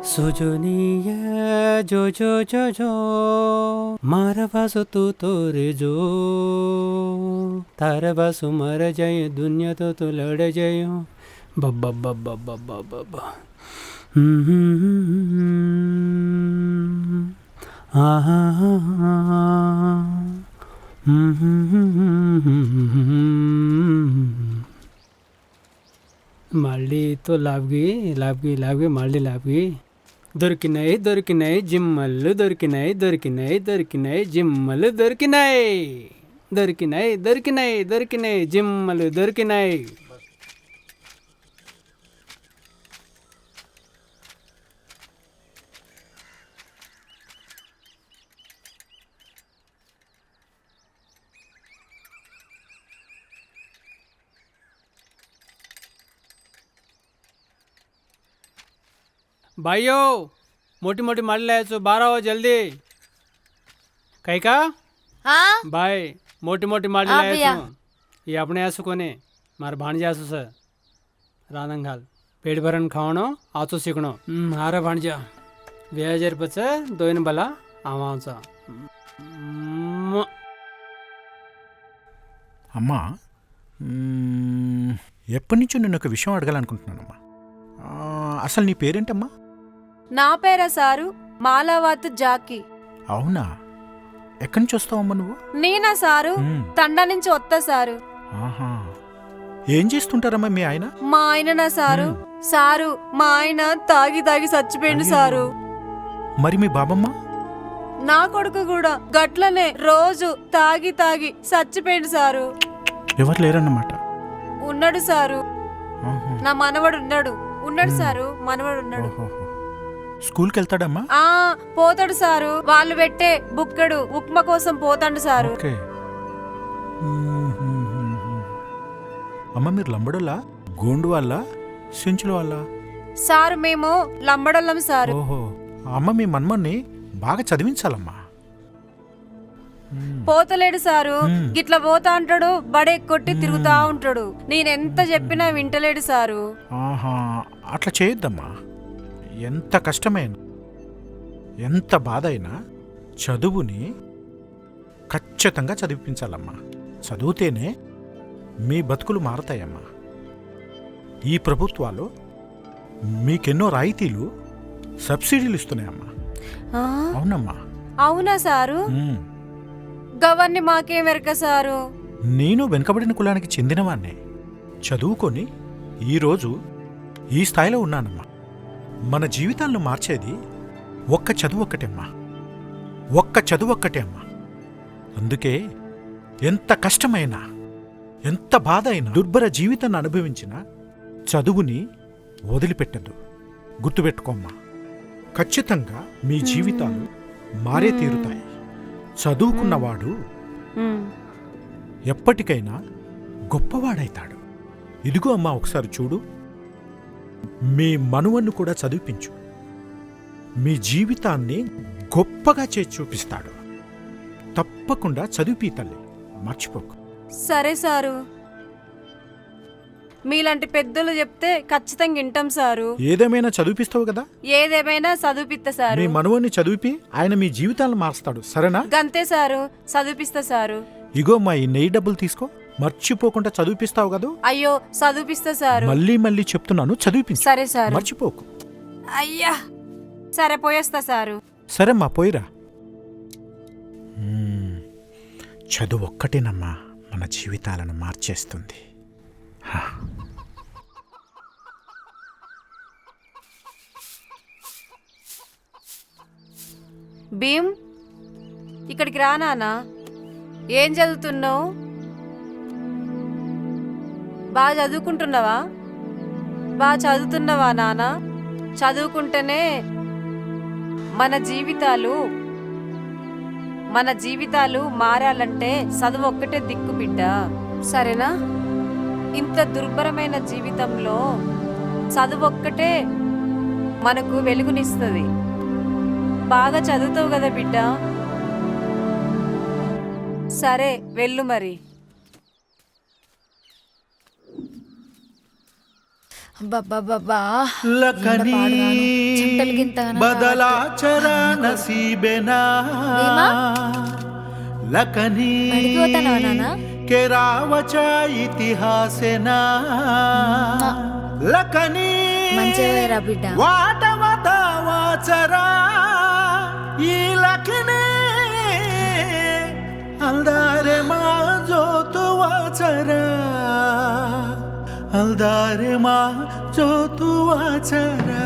सुजोनिया जो जो जो जो मारा बासु तू तोरे जो तारा बासु मर जाए दुनिया तो लड़ जाए बब्बा बब्बा बब्बा बब्बा आहा మళ్ళీ తో లాభి మళ్ళీ లాభి దొరికినాయి జిమ్మలు దొరికినాయి జిమ్మలు దొరికినాయి జిమ్మలు దొరికినాయి. भाइयों मोटी मोटी माल ले सो 12 हो जल्दी कहीं का हाँ भाई मोटी मोटी माल ले सो ये अपने आसु कोने मार भाणजे आसु सर रानंगाल पेट भरन खावणो आसु सीखणो हारा भाणजा 2000 रुपये दोन बला आवांसा అమ్మా ఎప్పటి నుంచో నేను ఒక విషయం అడగాలనుకుంటున్నానమ్మా. అసలు నీ పేరేంటమ్మా? నా పేరా సారు మాలావత్ జాకి. అవునా? ఎక్కడి నుంచి వస్తావమ్మా నువ్వు? నేనా సారు తండా నుంచి వస్తా సారు. ఆహా, ఏం చేస్తుంటారమ్మా మీ ఆయన? మా ఆయననా సారు సారు మా ఆయన తాగి తాగి చచ్చిపోయింది సారు. మరి మీ బాబమ్మ? నా కొడుకు కూడా గట్లనే రోజు తాగి తాగి చచ్చిపోయింది సారు. ఎవరు లేరన్నమాట? ఉన్నాడు సారు, నా మనవడు ఉన్నాడు సారు, మనవడు ఉన్నాడు. స్కూల్కి వెళ్తాడమ్మా? పోతాడు సారు, వాళ్ళు పెట్టే బుక్కడు ఉప్మా కోసం పోతాడు సారు. అమ్మ మీరు లంబడోలా గోండు వాళ్ళ సెంచుల వాళ్ళ? సారు మేము లంబడోళ్ళం సారు. ఓహో, అమ్మ మీ మన్మన్ని బాగా చదివించాలమ్మా. పోతలేడు సారు, గిట్లా పోతా అంటాడు, బడే కొట్టి తిరుగుతా ఉంటాడు. నేనెంత చెప్పినా వింటలేడు సారు. ఆహా, అట్లా చేయొద్దమ్మా. ఎంత కష్టమైనా ఎంత బాధ అయినా చదువుని ఖచ్చితంగా చదివించాలమ్మా. చదివితేనే మీ బతుకులు మారతాయమ్మా. ఈ ప్రభుత్వాలు మీకెన్నో రాయితీలు సబ్సిడీలు ఇస్తున్నాయమ్మా. అవునమ్మా. అవునా సారు? గవర్ని మాకేం వెరక సారు. నేను వెనుకబడిన కులానికి చెందినవాన్నే. చదువుకొని ఈరోజు ఈ స్థాయిలో ఉన్నానమ్మా. మన జీవితాలను మార్చేది ఒక్క చదువు ఒక్కటే అమ్మా. అందుకే ఎంత కష్టమైనా ఎంత బాధ అయినా దుర్భర జీవితాన్ని అనుభవించినా చదువుని వదిలిపెట్టద్దు. గుర్తుపెట్టుకోమ్మా, ఖచ్చితంగా మీ జీవితాలు మారే తీరుతాయి. చదువుకున్నవాడు ఎప్పటికైనా గొప్పవాడైతాడు. ఇదిగో అమ్మా, ఒకసారి చూడు, మీ మనువన్ను కూడా చదివించు. మీ జీవితాన్ని గొప్పగా చేసి చూపిస్తాడు. తప్పకుండా చదివి తల్లి, మర్చిపోకు. సరే సారు, మీలాంటి పెద్దలు చెప్తే ఖచ్చితంగా వింటాం సారు. ఏదేమైనా చదివిస్తావు కదా? ఏదేమైనా చదివిపిస్తా సారు. మీ మనవన్ని చదివి ఆయన మీ జీవితాలను మారుస్తాడు. సరేనా? గంతే సారు, చదివిపిస్తా సారు. ఇగో మా ఈ నెయ్యి డబ్బులు తీసుకో, మర్చిపోకుండా చదివిస్తావు కదా? అయ్యో చదివిపిస్తా సారు. మళ్ళీ చెప్తున్నాను, చదివిపించు. సరే సారు, మర్చిపోకు. అయ్యా సరే పోయేస్తా సారు. సరేమ్మా, పోయిరా. చదువు ఒక్కటేనమ్మా మన జీవితాలను మార్చేస్తుంది. భీమ్, ఇక్కడికి రా నాన్నా. ఏం చదువుతున్నావు? బాగా చదువుకుంటున్నావా? బాగా చదువుతున్నావా నాన్న? చదువుకుంటేనే మన జీవితాలు మారాలంటే చదువు ఒక్కటే దిక్కు బిడ్డ, సరేనా? ఇంత దుర్భరమైన జీవితంలో చదువు ఒక్కటే మనకు వెలుగునిస్తుంది. బాగా చదువుతావు కదా బిడ్డ? సరే వెళ్ళు మరి. అబ్బబ్బబ్బబ్బా లకనీ చెమటలు గింతగానం బదలా చరా నసీబెనా ఏమా? లకనీ బడికి పోతానవా నాన్న? కెరావచా ఇతిహాసెనా లకనీ మంచిగా పోయిరా బిడ్డ. వాటవతా వాచరా ఈ లకనే అల్దారే మా జోతు వాచరా అల్దారే మా జోతు వాచరా.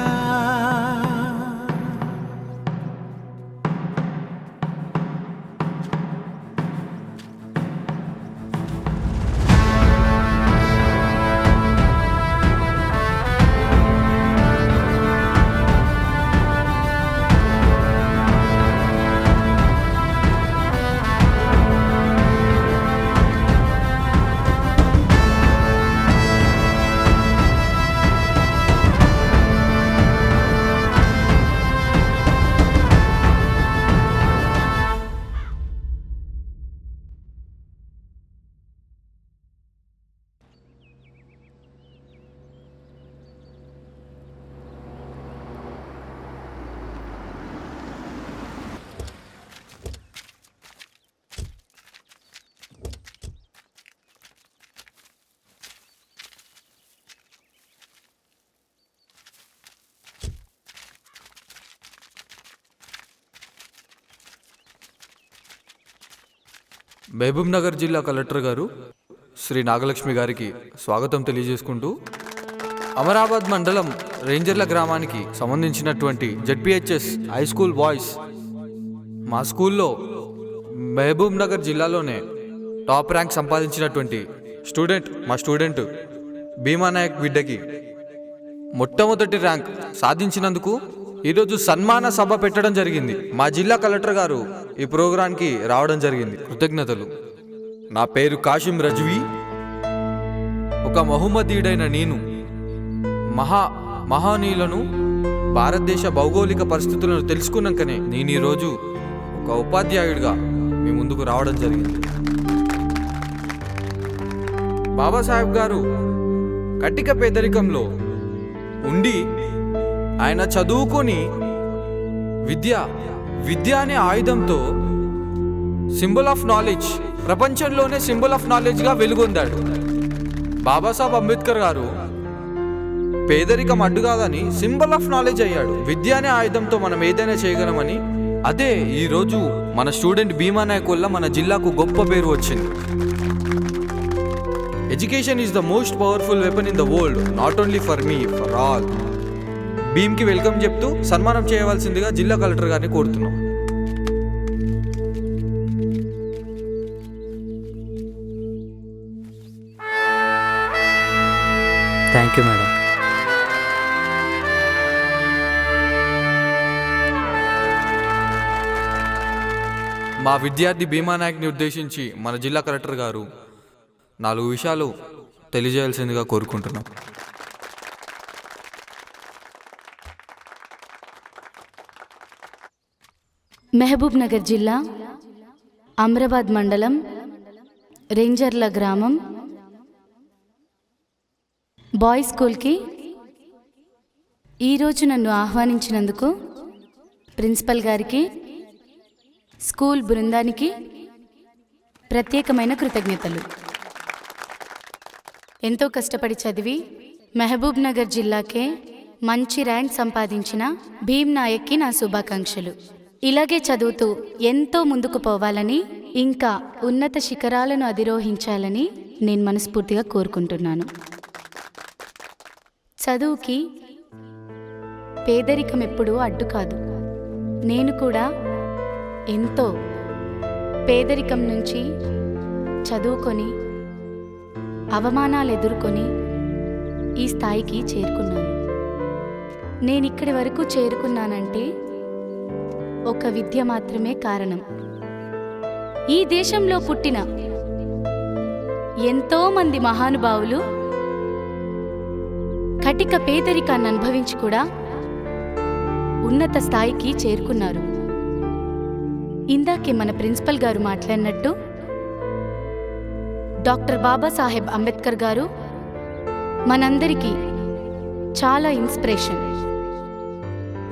మహబూబ్ నగర్ జిల్లా కలెక్టర్ గారు శ్రీ నాగలక్ష్మి గారికి స్వాగతం తెలియజేసుకుంటూ అమరాబాద్ మండలం రేంజర్ల గ్రామానికి సంబంధించినటువంటి జెడ్పిహెచ్ఎస్ హై స్కూల్ బాయ్స్ మా స్కూల్లో మహబూబ్ నగర్ జిల్లాలోనే టాప్ ర్యాంక్ సంపాదించినటువంటి మా స్టూడెంట్ భీమానాయక్ బిడ్డకి మొట్టమొదటి ర్యాంక్ సాధించినందుకు ఈరోజు సన్మాన సభ పెట్టడం జరిగింది. మా జిల్లా కలెక్టర్ గారు ఈ ప్రోగ్రాంకి రావడం జరిగింది. కృతజ్ఞతలు. నా పేరు కాశిం రజ్వీ. ఒక మహమ్మదీయుడైన నేను మహానీయులను భారతదేశ భౌగోళిక పరిస్థితులను తెలుసుకున్నాకనే నేను ఈరోజు ఒక ఉపాధ్యాయుడిగా మీ ముందుకు రావడం జరిగింది. బాబాసాహెబ్ గారు కటిక పేదరికంలో ఉండి ఆయన చదువుకొని విద్య అనే ఆయుధంతో సింబల్ ఆఫ్ నాలెడ్జ్, ప్రపంచంలోనే సింబల్ ఆఫ్ నాలెడ్జ్గా వెలుగొందాడు. బాబాసాహెబ్ అంబేద్కర్ గారు పేదరికం అడ్డు కాదని సింబల్ ఆఫ్ నాలెడ్జ్ అయ్యాడు. విద్య అనే ఆయుధంతో మనం ఏదైనా చేయగలమని, అదే ఈరోజు మన స్టూడెంట్ భీమానాయక్ వల్ల మన జిల్లాకు గొప్ప పేరు వచ్చింది. Education is the most powerful weapon in the world, not only for me, for all. భీమ్కి వెల్కమ్ చెప్తూ సన్మానం చేయవలసిందిగా జిల్లా కలెక్టర్ గారిని కోరుతున్నాం. Thank you madam. మా విద్యార్థి భీమానాయక్ని ఉద్దేశించి మన జిల్లా కలెక్టర్ గారు 4 విషయాలు తెలియజేయాల్సిందిగా కోరుకుంటున్నాం. మహబూబ్ నగర్ జిల్లా అమరాబాద్ మండలం రేంజర్ల గ్రామం బాయ్స్ స్కూల్కి ఈరోజు నన్ను ఆహ్వానించినందుకు ప్రిన్సిపల్ గారికి, స్కూల్ బృందానికి ప్రత్యేకమైన కృతజ్ఞతలు. ఎంతో కష్టపడి చదివి మహబూబ్ నగర్ జిల్లాకే మంచి ర్యాంక్ సంపాదించిన భీమ్ నాయక్కి నా శుభాకాంక్షలు. ఇలాగే చదువుతూ ఎంతో ముందుకు పోవాలని, ఇంకా ఉన్నత శిఖరాలను అధిరోహించాలని నేను మనస్ఫూర్తిగా కోరుకుంటున్నాను. చదువుకి పేదరికం ఎప్పుడూ అడ్డు కాదు. నేను కూడా ఎంతో పేదరికం నుంచి చదువుకొని అవమానాలు ఎదుర్కొని ఈ స్థాయికి చేరుకున్నాను. నేనిక్కడి వరకు చేరుకున్నానంటే ఒక విద్య మాత్రమే కారణం. ఈ దేశంలో పుట్టిన ఎంతో మంది మహానుభావులు కటిక పేదరికాన్ని అనుభవించి కూడా ఉన్నత స్థాయికి చేరుకున్నారు. ఇందాకే మన ప్రిన్సిపల్ గారు మాట్లాడినట్టు డాక్టర్ బాబాసాహెబ్ అంబేద్కర్ గారు మనందరికీ చాలా ఇన్స్పిరేషన్.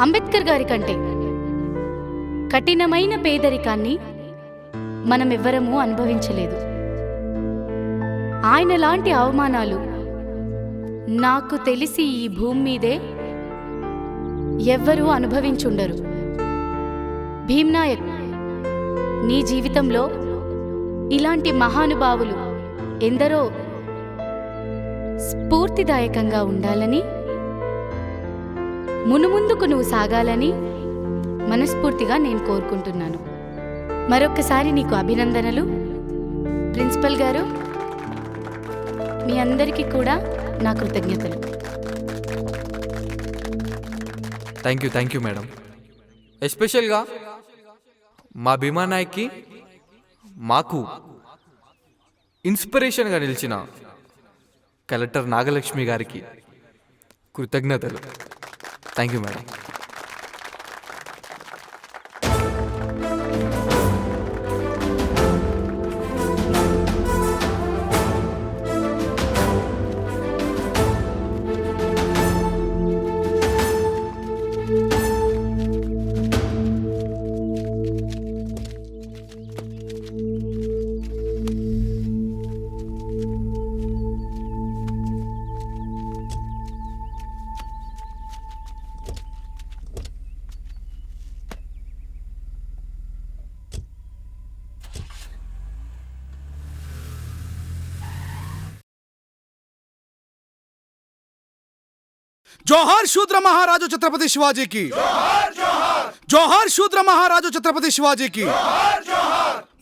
అంబేద్కర్ గారి కంటే కఠినమైన పేదరికాన్ని మనమెవ్వరమూ అనుభవించలేదు. ఆయన లాంటి అవమానాలు నాకు తెలిసి ఈ భూమి మీదే ఎవ్వరూ అనుభవించుండరు. భీమ్ నాయక్, నీ జీవితంలో ఇలాంటి మహానుభావులు ఎందరో స్ఫూర్తిదాయకంగా ఉండాలని, మునుముందుకు నువ్వు సాగాలని మనస్ఫూర్తిగా నేను కోరుకుంటున్నాను. మరొక్కసారి నీకు అభినందనలు. ప్రిన్సిపల్ గారు, మీ అందరికీ కూడా నా కృతజ్ఞతలు. Thank you madam. ఎస్పెషల్గా మా భీమా నాయక్కి మాకు ఇన్స్పిరేషన్గా నిలిచిన కలెక్టర్ నాగలక్ష్మి గారికి కృతజ్ఞతలు. Thank you madam. జోహార్ శూద్ర మహారాజు ఛత్రపతి శివాజీకి, జోహార్ శూద్ర మహారాజు ఛత్రపతి శివాజీకి.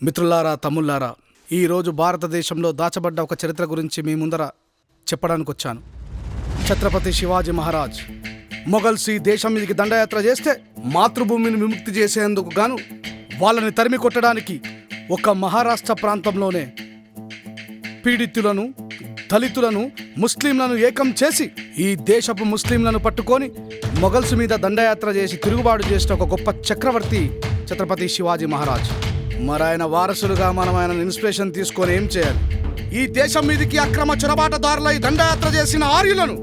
మిత్రులారా, తమ్ముళ్ళారా, ఈరోజు భారతదేశంలో దాచబడ్డ ఒక చరిత్ర గురించి మీ ముందర చెప్పడానికి వచ్చాను. ఛత్రపతి శివాజీ మహారాజ్ మొఘల్స్ ఈ దేశం మీదకి దండయాత్ర చేస్తే మాతృభూమిని విముక్తి చేసేందుకు గాను వాళ్ళని తరిమి కొట్టడానికి ఒక మహారాష్ట్ర ప్రాంతంలోనే పీడితులను, దళితులను, ముస్లింలను ఏకం చేసి ఈ దేశపు ముస్లింలను పట్టుకొని మొఘల్స్ మీద దండయాత్ర చేసి తిరుగుబాటు చేసిన ఒక గొప్ప చక్రవర్తి ఛత్రపతి శివాజీ మహారాజ్. మరాయన వారసులుగా మనం ఆయన ఇన్స్పిరేషన్ తీసుకొని ఏం చేయాలి? ఈ దేశం మీదకి అక్రమ చొరబాటదారులై దండయాత్ర చేసిన ఆర్యులను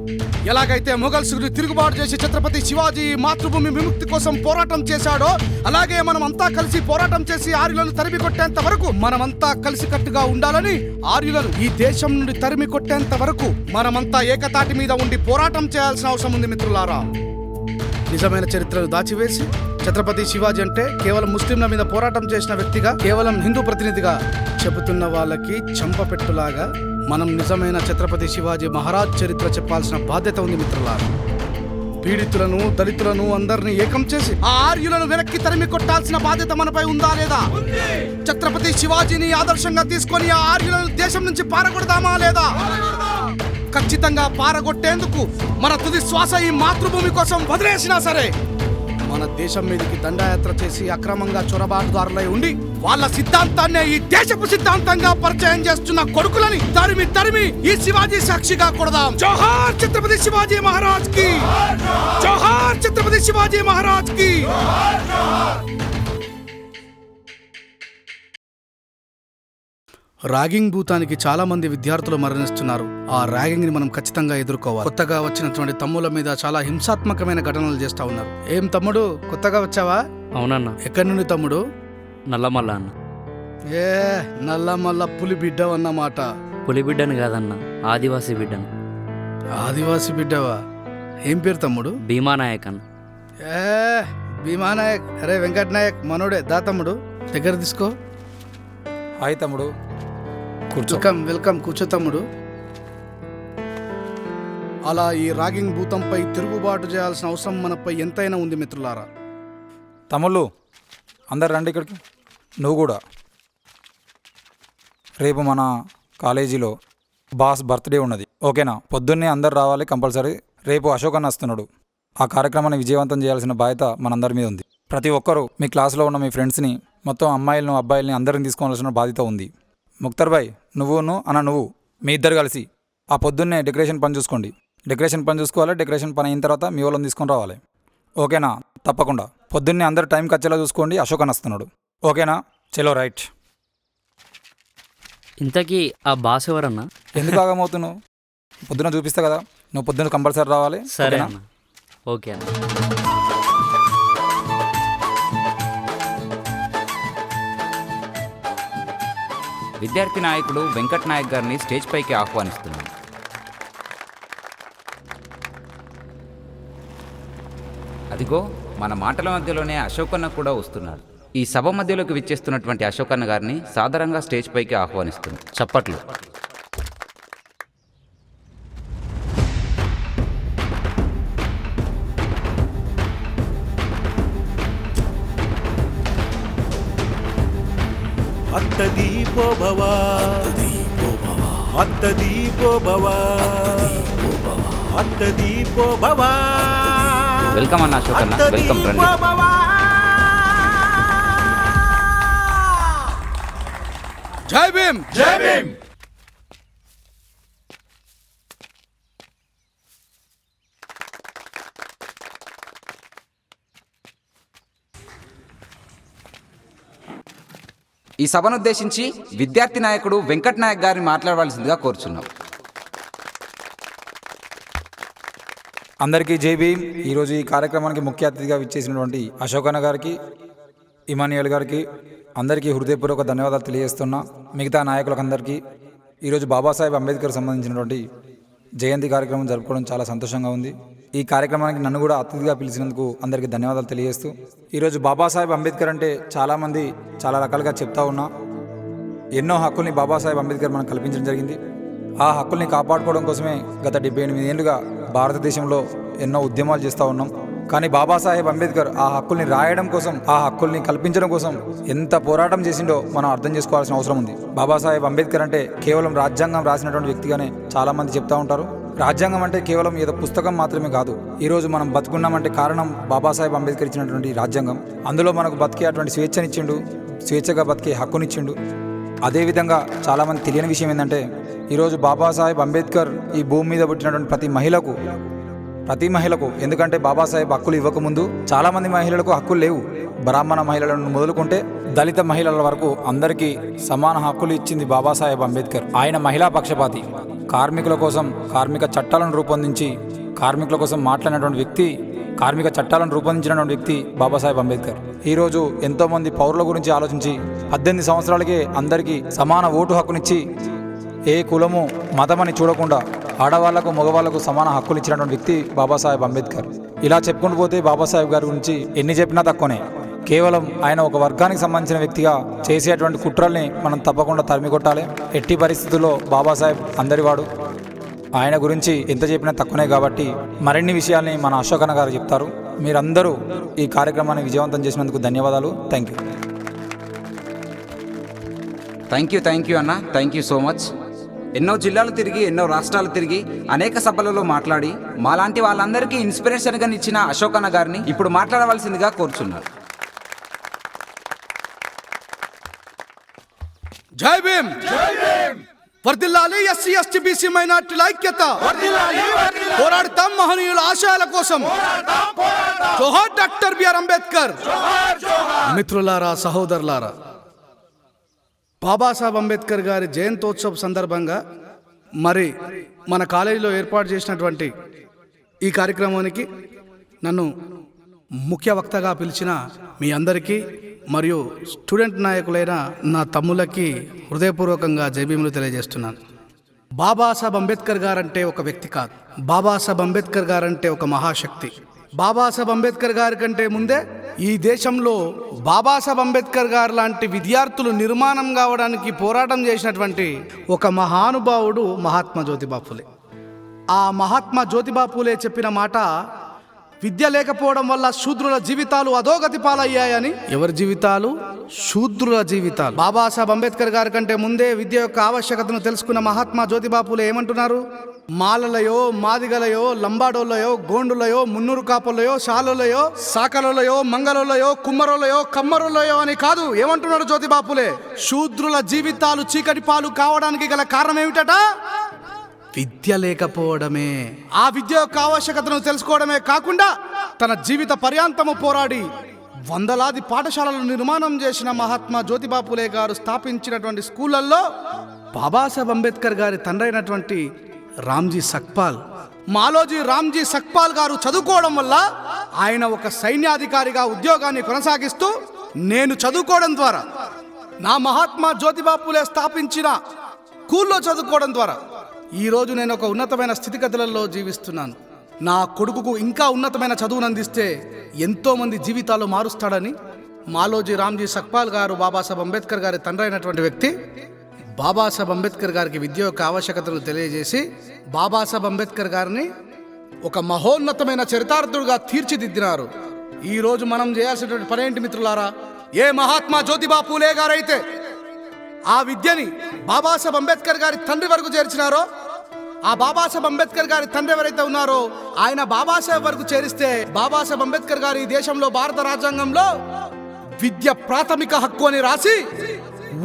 ఎలాగైతే మొఘల్స్ తిరుగుబాటు చేసి ఛత్రపతి శివాజీ మాతృభూమి విముక్తి కోసం పోరాటం చేశాడో, అలాగే మనమంతా కలిసి పోరాటం చేసి ఆర్యులను తరిమి కొట్టేంత వరకు మనమంతా కలిసికట్టుగా ఉండాలని, ఆర్యులను ఈ దేశం నుండి తరిమి కొట్టేంత వరకు మనమంతా ఏకతాటి మీద ఉండి పోరాటం చేయాల్సిన అవసరం ఉంది మిత్రులారా. నిజమైన చరిత్రను దాచివేసి ఛత్రపతి శివాజీ అంటే కేవలం ముస్లింల మీద పోరాటం చేసిన వ్యక్తిగా, కేవలం హిందూ ప్రతినిధిగా చెబుతున్న వాళ్ళకి చంపపెట్టులాగా మనం నిజమైన ఛత్రపతి శివాజీ మహారాజ్ చరిత్ర చెప్పాల్సిన బాధ్యత ఉంది మిత్రులారా. పీడితులను, దళితులను అందరినీ ఏకం చేసి ఆ ఆర్యులను వెనక్కి తరిమి కొట్టాల్సిన బాధ్యత మనపై ఉందా లేదా? ఛత్రపతి శివాజీని ఆదర్శంగా తీసుకొని ఆ ఆర్యులను దేశం నుంచి పారగొడదామా లేదా? ఖచ్చితంగా పారగొట్టేందుకు మన తుది శ్వాస ఈ మాతృభూమి కోసం వదిలేసినా సరే మన దేశం మీదకి దండయాత్ర చేసి అక్రమంగా చొరబాటుదారులై ఉండి వాళ్ళ సిద్ధాంతాన్నే ఈ దేశపు సిద్ధాంతంగా పరిచయం చేస్తున్న కొడుకులని తరిమి తరిమి ఈ శివాజీ సాక్షిగా కొడదాం. జోహార్ ఛత్రపతి శివాజీ మహారాజ్ కి, జోహార్ ఛత్రపతి శివాజీ మహారాజ్ కి. ర్యాగింగ్ భూతానికి చాలా మంది విద్యార్థులు మరణిస్తున్నారు. ఆ ర్యాగింగ్ ని మనం ఖచ్చితంగా ఎదుర్కోవాలి. కొత్తగా వచ్చినటువంటి తమ్ముల మీద చాలా హింసాత్మకమైన ఘటనలు చేస్తా ఉన్నారు. ఏం తమ్ముడు, కొత్తగా వచ్చావా? అవునన్నా. ఎక్కడి నుండి తమ్ముడు? నల్లమల్ల అన్న. ఏ నల్లమల్ల పులి బిడ్డ అన్నమాట. పులి బిడ్డను కాదన్న, ఆదివాసీ బిడ్డను. ఆదివాసి బిడ్డవా? ఏం పేరు తమ్ముడు? భీమా నాయక్ అన్న. ఏ భీమా నాయక్? అరే వెంకట్ నాయక్ మనోడే. దా తమ్ముడు, దగ్గర తీసుకో. హాయ్ తమ్ముడు, వెల్కమ్ వెల్కమ్, కూర్చో తమ్ముడు. అలా ఈ ర్యాగింగ్ భూతంపై తిరుగుబాటు చేయాల్సిన అవసరం మనపై ఎంతైనా ఉంది మిత్రులారా. తమ్ముళ్ళు అందరు రండి ఇక్కడికి. నువ్వు కూడా. రేపు మన కాలేజీలో బాస్ బర్త్డే ఉన్నది, ఓకేనా? పొద్దున్నే అందరు రావాలి కంపల్సరీ. రేపు అశోక్ అన్న వస్తున్నాడు. ఆ కార్యక్రమాన్ని విజయవంతం చేయాల్సిన బాధ్యత మనందరి మీద ఉంది. ప్రతి ఒక్కరూ మీ క్లాస్లో ఉన్న మీ ఫ్రెండ్స్ని, మొత్తం అమ్మాయిలను అబ్బాయిల్ని అందరిని తీసుకోవాల్సిన బాధ్యత ఉంది. ముక్తర్ భాయ్, నువ్వు మీ ఇద్దరు కలిసి ఆ పొద్దున్నే డెకరేషన్ పని చూసుకోండి. డెకరేషన్ పని చూసుకోవాలి. డెకరేషన్ పని అయిన తర్వాత మీ వాళ్ళని తీసుకొని రావాలి, ఓకేనా? తప్పకుండా పొద్దున్నే అందరు టైంకి వచ్చేలా చూసుకోండి. అశోక్ అని వస్తున్నాడు, ఓకేనా? చలో రైట్. ఇంతకీ ఆ బాస్ ఎవరన్నా? ఎందుకు ఆగమవుతున్నావు? పొద్దున చూపిస్తా కదా, నువ్వు పొద్దున కంపల్సరీ రావాలి. సరే ఓకేనా? అన్న. ఓకే అన్న. విద్యార్థి నాయకుడు వెంకట్ నాయక్ గారిని స్టేజ్ పైకి ఆహ్వానిస్తున్నాను. అదిగో మన మాటల మధ్యలోనే అశోకన్న కూడా వస్తున్నాడు. ఈ సభ మధ్యలోకి విచ్చేస్తున్నటువంటి అశోకన్న గారిని సాదరంగా స్టేజ్ పైకి ఆహ్వానిస్తున్నాను. చప్పట్లు. అత్త దీపో భవ, అత్త దీపో భవ, అత్త దీపో భవ. వెల్కమ్ అన్న అశోకన్న, వెల్కమ్. రండి. జై భీమ్, జై భీమ్. ఈ సభను ఉద్దేశించి విద్యార్థి నాయకుడు వెంకట్ నాయక్ గారిని మాట్లాడవలసిందిగా కోరుచున్నాం. అందరికీ జై భీమ్. ఈరోజు ఈ కార్యక్రమానికి ముఖ్య అతిథిగా విచ్చేసినటువంటి అశోకన్న గారికి, ఇమాన్యుయల్ గారికి అందరికీ హృదయపూర్వక ధన్యవాదాలు తెలియజేస్తున్నా. మిగతా నాయకులకు అందరికీ ఈరోజు బాబాసాహెబ్ అంబేద్కర్ సంబంధించినటువంటి జయంతి కార్యక్రమం జరుపుకోవడం చాలా సంతోషంగా ఉంది. ఈ కార్యక్రమానికి నన్ను కూడా అతిథిగా పిలిచినందుకు అందరికీ ధన్యవాదాలు తెలియజేస్తూ, ఈరోజు బాబాసాహెబ్ అంబేద్కర్ అంటే చాలామంది చాలా రకాలుగా చెప్తా ఉన్నా. ఎన్నో హక్కుల్ని బాబాసాహెబ్ అంబేద్కర్ మనకు కల్పించడం జరిగింది. ఆ హక్కుల్ని కాపాడుకోవడం కోసమే గత 78 ఏళ్ళుగా భారతదేశంలో ఎన్నో ఉద్యమాలు చేస్తూ ఉన్నాం. కానీ బాబాసాహెబ్ అంబేద్కర్ ఆ హక్కుల్ని రాయడం కోసం, ఆ హక్కుల్ని కల్పించడం కోసం ఎంత పోరాటం చేసిండో మనం అర్థం చేసుకోవాల్సిన అవసరం ఉంది. బాబాసాహెబ్ అంబేద్కర్ అంటే కేవలం రాజ్యాంగం రాసినటువంటి వ్యక్తిగానే చాలామంది చెప్తా ఉంటారు. రాజ్యాంగం అంటే కేవలం ఏదో పుస్తకం మాత్రమే కాదు. ఈరోజు మనం బతుకున్నామంటే కారణం బాబాసాహెబ్ అంబేద్కర్ ఇచ్చినటువంటి రాజ్యాంగం. అందులో మనకు బతికే అటువంటి స్వేచ్ఛనిచ్చిండు, స్వేచ్ఛగా బతికే హక్కునిచ్చిండు. అదేవిధంగా చాలామంది తెలియని విషయం ఏంటంటే, ఈరోజు బాబాసాహెబ్ అంబేద్కర్ ఈ భూమి మీద పుట్టినటువంటి ప్రతి మహిళకు, ఎందుకంటే బాబాసాహెబ్ హక్కులు ఇవ్వకముందు చాలామంది మహిళలకు హక్కులు లేవు. బ్రాహ్మణ మహిళలను మొదలుకుంటే దళిత మహిళల వరకు అందరికీ సమాన హక్కులు ఇచ్చింది బాబాసాహెబ్ అంబేద్కర్. ఆయన మహిళా పక్షపాతి. కార్మికుల కోసం కార్మిక చట్టాలను రూపొందించి కార్మికుల కోసం మాట్లాడినటువంటి వ్యక్తి, కార్మిక చట్టాలను రూపొందించినటువంటి వ్యక్తి బాబాసాహెబ్ అంబేద్కర్. ఈరోజు ఎంతోమంది పౌరుల గురించి ఆలోచించి 18 సంవత్సరాలకే అందరికీ సమాన ఓటు హక్కునిచ్చి, ఏ కులము మతమని చూడకుండా ఆడవాళ్లకు మగవాళ్లకు సమాన హక్కులు ఇచ్చినటువంటి వ్యక్తి బాబాసాహెబ్ అంబేద్కర్. ఇలా చెప్పుకుంటూ పోతే బాబాసాహెబ్ గారి గురించి ఎన్ని చెప్పినా తక్కువనే. కేవలం ఆయన ఒక వర్గానికి సంబంధించిన వ్యక్తిగా చేసేటువంటి కుట్రల్ని మనం తప్పకుండా తరిమి కొట్టాలి. ఎట్టి పరిస్థితుల్లో బాబాసాహెబ్ అందరివాడు. ఆయన గురించి ఎంత చెప్పినా తక్కువనే. కాబట్టి మరిన్ని విషయాల్ని మన అశోకన్న గారు చెప్తారు. మీరందరూ ఈ కార్యక్రమాన్ని విజయవంతం చేసినందుకు ధన్యవాదాలు. Thank you. థ్యాంక్ యూ అన్న. Thank you so much. ఎన్నో జిల్లాలు తిరిగి, ఎన్నో రాష్ట్రాలు తిరిగి, అనేక సభలలో మాట్లాడి మాలాంటి వాళ్ళందరికీ ఇన్స్పిరేషన్గా ఇచ్చిన అశోకన్న గారిని ఇప్పుడు మాట్లాడవలసిందిగా కోరుచున్నారు. జై భీమ్, జై భీమ్. వర్ధిల్లాలి ఎస్సీ ఎస్టీ బీసీ మైనార్టీల ఐక్యత. పోరాడతాం మహనీయుల ఆశయాల కోసం. జోహార్ డాక్టర్ బిఆర్ అంబేద్కర్. మిత్రులారా, సహోదరులారా, బాబాసాహెబ్ అంబేద్కర్ గారి జయంతోత్సవ సందర్భంగా మరి మన కాలేజీలో ఏర్పాటు చేసినటువంటి ఈ కార్యక్రమానికి నన్ను ముఖ్య వక్తగా పిలిచిన మీ అందరికీ మరియు స్టూడెంట్ నాయకులైన నా తమ్ములకి హృదయపూర్వకంగా జైభీములు తెలియజేస్తున్నాను. బాబాసాహెబ్ అంబేద్కర్ గారంటే ఒక వ్యక్తి కాదు. బాబాసాహెబ్ అంబేద్కర్ గారంటే ఒక మహాశక్తి. బాబాసాహెబ్ అంబేద్కర్ గారి కంటే ముందే ఈ దేశంలో బాబాసాహెబ్ అంబేద్కర్ గారు లాంటి విద్యార్థులు నిర్మాణం కావడానికి పోరాటం చేసినటువంటి ఒక మహానుభావుడు మహాత్మా జ్యోతిబా ఫులే. ఆ మహాత్మా జ్యోతిబా ఫులే చెప్పిన మాట, విద్య లేకపోవడం వల్ల శూద్రుల జీవితాలు అధోగతి పాలయ్యాయని. ఎవరి జీవితాలు? శూద్రుల జీవితాలు. బాబాసాహెబ్ అంబేద్కర్ గారి కంటే ముందే విద్య యొక్క ఆవశ్యకతను తెలుసుకున్న మహాత్మా జ్యోతిబా ఫులే ఏమంటున్నారు? మాలలయో, మాదిగలయో, లంబాడోళ్ళయో, గోండులయో, మున్నూరు కాపులయో, శాలులయో, సాకలయో, మంగళోళ్ళయో, కుమ్మరోళ్ళయో, కమ్మరోళ్ళయో అని కాదు. ఏమంటున్నాడు జ్యోతిబా ఫులే? శూద్రుల జీవితాలు చీకటి పాలు కావడానికి గల కారణం ఏమిటట? విద్య లేకపోవడమే. ఆ విద్య యొక్క ఆవశ్యకతను తెలుసుకోవడమే కాకుండా తన జీవిత పర్యాంతము పోరాడి వందలాది పాఠశాలలను నిర్మాణం చేసిన మహాత్మా జ్యోతిబా ఫులే గారు స్థాపించినటువంటి స్కూళ్ళల్లో బాబాసాహెబ్ అంబేద్కర్ గారి తండ్రి అయినటువంటి రామ్జీ సక్పాల్. మాలోజీ రామ్జీ సక్పాల్ గారు చదువుకోవడం వల్ల ఆయన ఒక సైన్యాధికారిగా ఉద్యోగాన్ని కొనసాగిస్తూ, నేను చదువుకోవడం ద్వారా, నా మహాత్మా జ్యోతిబా పూలే స్థాపించిన స్కూల్లో చదువుకోవడం ద్వారా ఈరోజు నేను ఒక ఉన్నతమైన స్థితిగతులలో జీవిస్తున్నాను. నా కొడుకుకు ఇంకా ఉన్నతమైన చదువును అందిస్తే ఎంతోమంది జీవితాలు మారుస్తాడని మాలోజీ రామ్జీ సక్పాల్ గారు బాబాసాహెబ్ అంబేద్కర్ గారి తండ్రి అయినటువంటి వ్యక్తి బాబాసాహెబ్ అంబేద్కర్ గారికి విద్య యొక్క ఆవశ్యకతను తెలియజేసి బాబాసాహెబ్ అంబేద్కర్ గారిని ఒక మహోన్నతమైన చరితార్థుడుగా తీర్చిదిద్దినారు. ఈరోజు మనం చేయాల్సినటువంటి పని ఏంటి మిత్రులారా? ఏ మహాత్మా జ్యోతిబా పూలే గారైతే ఆ విద్యని బాబాసాహెబ్ అంబేద్కర్ గారి తండ్రి వరకు చేర్చినారో, ఆ బాబాసాహెబ్ అంబేద్కర్ గారి తండ్రి ఎవరైతే ఉన్నారో ఆయన బాబాసాహెబ్ వరకు చేరిస్తే బాబాసాహెబ్ అంబేద్కర్ గారి దేశంలో భారత రాజ్యాంగంలో విద్య ప్రాథమిక హక్కు అని రాసి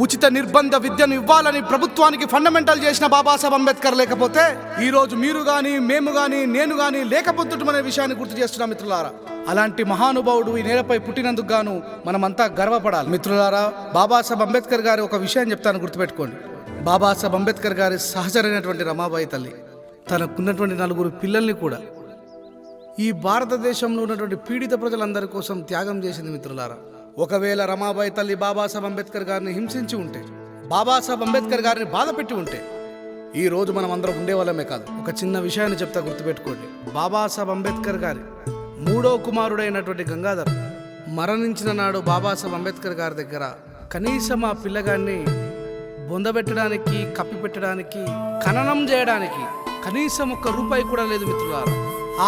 ఉచిత నిర్బంధ విద్యను ఇవ్వాలని ప్రభుత్వానికి ఫండమెంటల్ చేసిన బాబాసాహెబ్ అంబేద్కర్ లేకపోతే ఈరోజు మీరు గాని, మేము గాని, నేను గాని లేకపోతుంటామనే విషయాన్ని గుర్తు చేస్తున్నా మిత్రులారా. అలాంటి మహానుభావుడు ఈ నేలపై పుట్టినందుకు గాను మనమంతా గర్వపడాలి మిత్రులారా. బాబాసాహెబ్ అంబేద్కర్ గారి ఒక విషయం చెప్తాను, గుర్తుపెట్టుకోండి. బాబాసాహెబ్ అంబేద్కర్ గారి సహచరైనటువంటి రమాబాయి తల్లి తనకున్నటువంటి 4 పిల్లల్ని కూడా ఈ భారతదేశంలో ఉన్నటువంటి పీడిత ప్రజలందరి కోసం త్యాగం చేసింది మిత్రులారా. ఒకవేళ రమాబాయి తల్లి బాబాసాహెబ్ అంబేద్కర్ గారిని హింసించి ఉంటే, బాబాసాహెబ్ అంబేద్కర్ గారిని బాధ పెట్టి ఉంటే ఈ రోజు మనం అందరం ఉండేవాళ్ళమే కాదు. ఒక చిన్న విషయాన్ని చెప్తా, గుర్తుపెట్టుకోండి. బాబాసాహెబ్ అంబేద్కర్ గారి 3వ కుమారుడైనటువంటి గంగాధర్ మరణించిన నాడు బాబాసాహెబ్ అంబేద్కర్ గారి దగ్గర కనీసం ఆ పిల్లగాన్ని బొందబెట్టడానికి, కప్పిపెట్టడానికి, ఖననం చేయడానికి కనీసం ₹1 కూడా లేదు మిత్రులారా.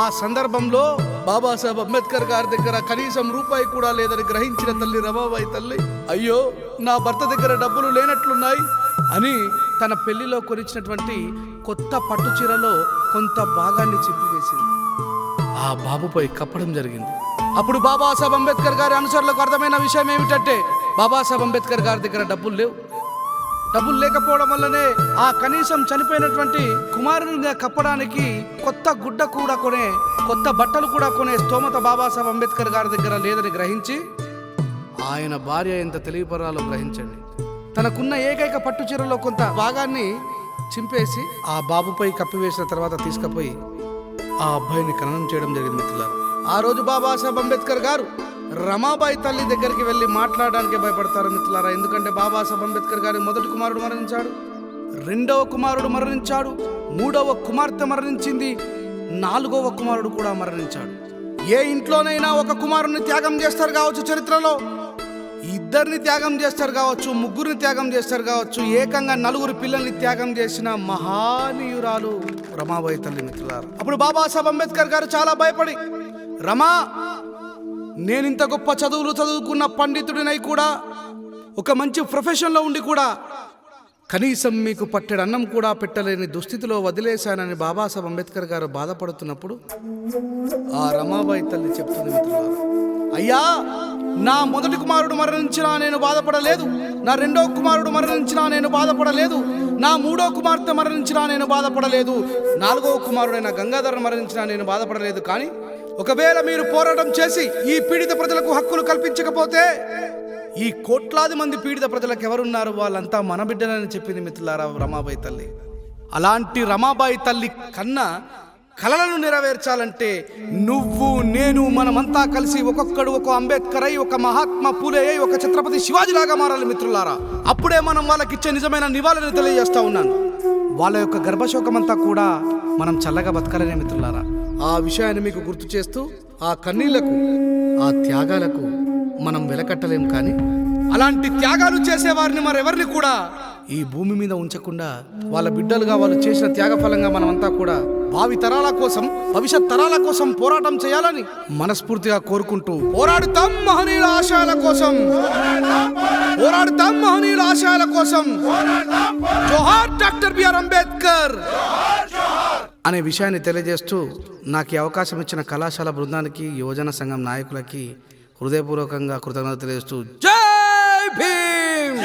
ఆ సందర్భంలో బాబాసాహెబ్ అంబేద్కర్ గారి దగ్గర కనీసం ₹1 కూడా లేదని గ్రహించిన తల్లి రమాబాయి తల్లి, అయ్యో నా భర్త దగ్గర డబ్బులు లేనట్లున్నాయి అని తన పెళ్లిలో కొనిచ్చినటువంటి కొత్త పట్టు చీరలో కొంత భాగాన్ని చింపివేసింది. ఆ బాబుపై కప్పడం జరిగింది. అప్పుడు బాబాసాహెబ్ అంబేద్కర్ గారి అనుచరులకు అర్థమైన విషయం ఏమిటంటే బాబాసాహెబ్ అంబేద్కర్ గారి దగ్గర డబ్బులు లేవు. డబ్బులు లేకపోవడం వల్లనే ఆ కనీసం చనిపోయినటువంటి కుమారునిగా కప్పడానికి కొత్త గుడ్డ కూడా కొనే, కొత్త బట్టలు కూడా కొనే స్తోమత బాబాసాహెబ్ అంబేద్కర్ గారి దగ్గర లేదని గ్రహించి, ఆయన భార్య ఎంత తెలివిపరాలో గ్రహించండి, తనకున్న ఏకైక పట్టు చీరలో కొంత భాగాన్ని చింపేసి ఆ బాబుపై కప్పివేసిన తర్వాత తీసుకుపోయి ఆ అబ్బాయిని ఖననం చేయడం జరిగింది మిత్రులారా. ఆ రోజు బాబాసాహెబ్ అంబేద్కర్ గారు రమాబాయి తల్లి దగ్గరికి వెళ్ళి మాట్లాడడానికి భయపడతారు మిత్రులారా. ఎందుకంటే బాబాసాహెబ్ అంబేద్కర్ గారి మొదటి కుమారుడు మరణించాడు, 2వ కుమారుడు మరణించాడు, 3వ కుమార్తె మరణించింది, 4వ కుమారుడు కూడా మరణించాడు. ఏ ఇంట్లోనైనా ఒక కుమారుని త్యాగం చేస్తారు కావచ్చు, చరిత్రలో 2 త్యాగం చేస్తారు కావచ్చు, 3 త్యాగం చేస్తారు కావచ్చు, ఏకంగా 4 పిల్లల్ని త్యాగం చేసిన మహానీయురాలు రమాబాయి తల్లి మిత్రులారా. అప్పుడు బాబాసాహెబ్ అంబేద్కర్ గారు చాలా భయపడి, రమా, నేనింత గొప్ప చదువులు చదువుకున్న పండితుడినై కూడా, ఒక మంచి ప్రొఫెషన్లో ఉండి కూడా కనీసం మీకు పట్టెడు అన్నం కూడా పెట్టలేని దుస్థితిలో వదిలేశానని బాబాసాహెబ్ అంబేద్కర్ గారు బాధపడుతున్నప్పుడు ఆ రమాబాయి తల్లి చెప్తుంది మిత్రులారా, అయ్యా, నా మొదటి కుమారుడు మరణించినా నేను బాధపడలేదు, నా 2వ కుమారుడు మరణించినా నేను బాధపడలేదు, నా 3వ కుమార్తె మరణించినా నేను బాధపడలేదు, 4వ కుమారుడైన గంగాధర్ మరణించినా నేను బాధపడలేదు. కానీ ఒకవేళ మీరు పోరాటం చేసి ఈ పీడిత ప్రజలకు హక్కులు కల్పించకపోతే ఈ కోట్లాది మంది పీడిత ప్రజలకు ఎవరున్నారు, వాళ్ళంతా మన బిడ్డలని చెప్పింది మిత్రులారా రమాబాయి తల్లి. అలాంటి రమాబాయి తల్లి కన్నా కలలను నెరవేర్చాలంటే నువ్వు, నేను, మనమంతా కలిసి ఒక్కొక్కడు ఒక అంబేద్కర్ అయి, ఒక మహాత్మా పూలే అయి, ఒక ఛత్రపతి శివాజీలాగా మారాలి మిత్రులారా. అప్పుడే మనం వాళ్ళకి ఇచ్చే నిజమైన నివాళిని తెలియజేస్తా ఉన్నాను. వాళ్ళ యొక్క గర్భశోకమంతా కూడా మనం చల్లగా బతకాలనే మిత్రులారా. ఆ విషయాన్ని మీకు గుర్తు చేస్తూ ఆ కన్నీళ్లకు, ఆ త్యాగాలకు మనం వెలకట్టలేం. కానీ అలాంటి త్యాగాలు చేసేవారిని మరెవరిని కూడా ఈ భూమి మీద ఉంచకుండా వాళ్ళ బిడ్డలుగా వాళ్ళు చేసిన త్యాగ ఫలంగా మనమంతా కూడా భావి తరాల కోసం, భవిష్యత్ తరాల కోసం పోరాటం చేయాలని మనస్ఫూర్తిగా కోరుకుంటూ పోరాడుతాం మహనీయుల ఆశయాల కోసం, పోరాడుతాం మహనీయుల ఆశయాల కోసం. జోహార్ డాక్టర్ బిఆర్ అంబేద్కర్ అనే విషయాన్ని తెలియజేస్తూ నాకు ఈ అవకాశం ఇచ్చిన కళాశాల బృందానికి, యువజన సంఘం నాయకులకి హృదయపూర్వకంగా కృతజ్ఞత తెలియజేస్తూ జై భీమ్,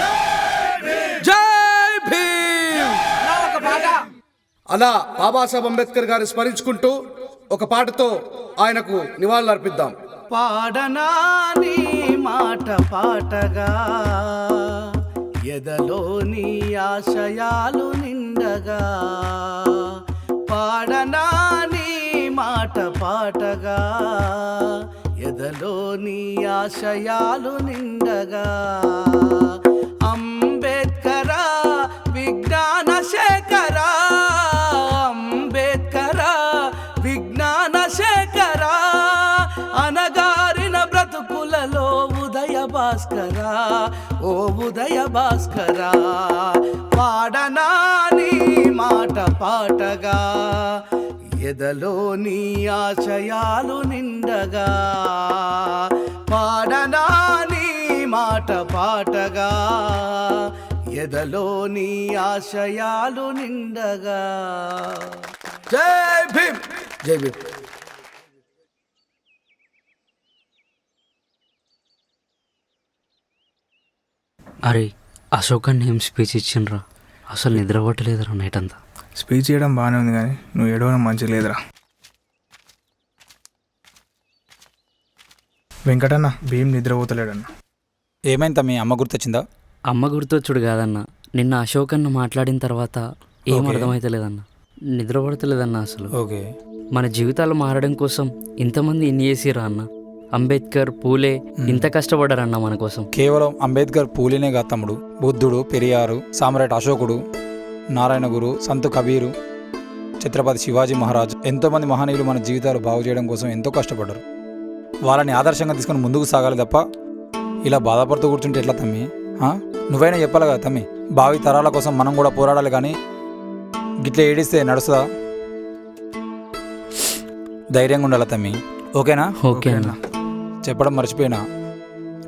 జై భీమ్. అలా బాబాసాహెబ్ అంబేద్కర్ గారిని స్మరించుకుంటూ ఒక పాటతో ఆయనకు నివాళులు అర్పిద్దాం. పాడనా నీ మాట పాటగా, ఎదలోని ఆశయాలు నిండగా, పాడనా నీ మాట పాటగా ఎదలో నీ ఆశయాలు నిండగా అంబేద్కరా విజ్ఞాన శేఖరా అంబేద్కరా విజ్ఞాన శేఖరా అనగారిన బ్రతుకులలో ఉదయ భాస్కరా ఓ ఉదయ భాస్కరా పాడనా నీ మాట పాటగా ఎదలో నీ ఆశయాలు నిండగా పాడనా నీ మాట పాటగా ఎదలో నీ ఆశయాలు నిండగా. జై భీమ్, జై భీమ్. అరే అశోక్ అన్న ఏం స్పీచ్ ఇచ్చిండ్రా, అసలు నిద్ర పట్టలేదురా నైట్ అంతా. స్పీచ్ చేయడం బాగానే ఉంది కానీ నువ్వు ఏడవడం మంచిగా లేదురా. వెంకటన్న భీమ్ నిద్రపోతలేడన్న. ఏమైంది తమ్మి, అమ్మ గుర్తొచ్చిందా? అమ్మ గుర్తొచ్చుడు కాదన్న, నిన్న అశోక్ అన్న మాట్లాడిన తర్వాత ఏం ఓకే. అర్థమైతలేదన్న, నిద్ర పడతలేదన్న అసలు. ఓకే. మన జీవితాలు మారడం కోసం ఇంతమంది ఇన్ని చేసిరా అన్న. అంబేద్కర్, పూలే ఇంత కష్టపడ్డారన్న మన కోసం. కేవలం అంబేద్కర్, పూలేనే కాదు తమ్ముడు, బుద్ధుడు, పెరియారు, సామ్రాట్ అశోకుడు, నారాయణ గురు, సంత్ కబీరు, ఛత్రపతి శివాజీ మహారాజ్, ఎంతోమంది మహనీయులు మన జీవితాలు బాగు చేయడం కోసం ఎంతో కష్టపడ్డారు. వాళ్ళని ఆదర్శంగా తీసుకొని ముందుకు సాగాలి తప్ప ఇలా బాధపడుతూ కూర్చుంటే ఎట్లా తమ్మి? నువ్వైనా చెప్పాలి కదా తమ్మి, భావి తరాల కోసం మనం కూడా పోరాడాలి, కానీ గిట్లా ఏడిస్తే నడుస్తుందా? ధైర్యంగా ఉండాలి తమ్మి, ఓకేనా? ఓకే అన్న. చెప్పడం మర్చిపోయినా,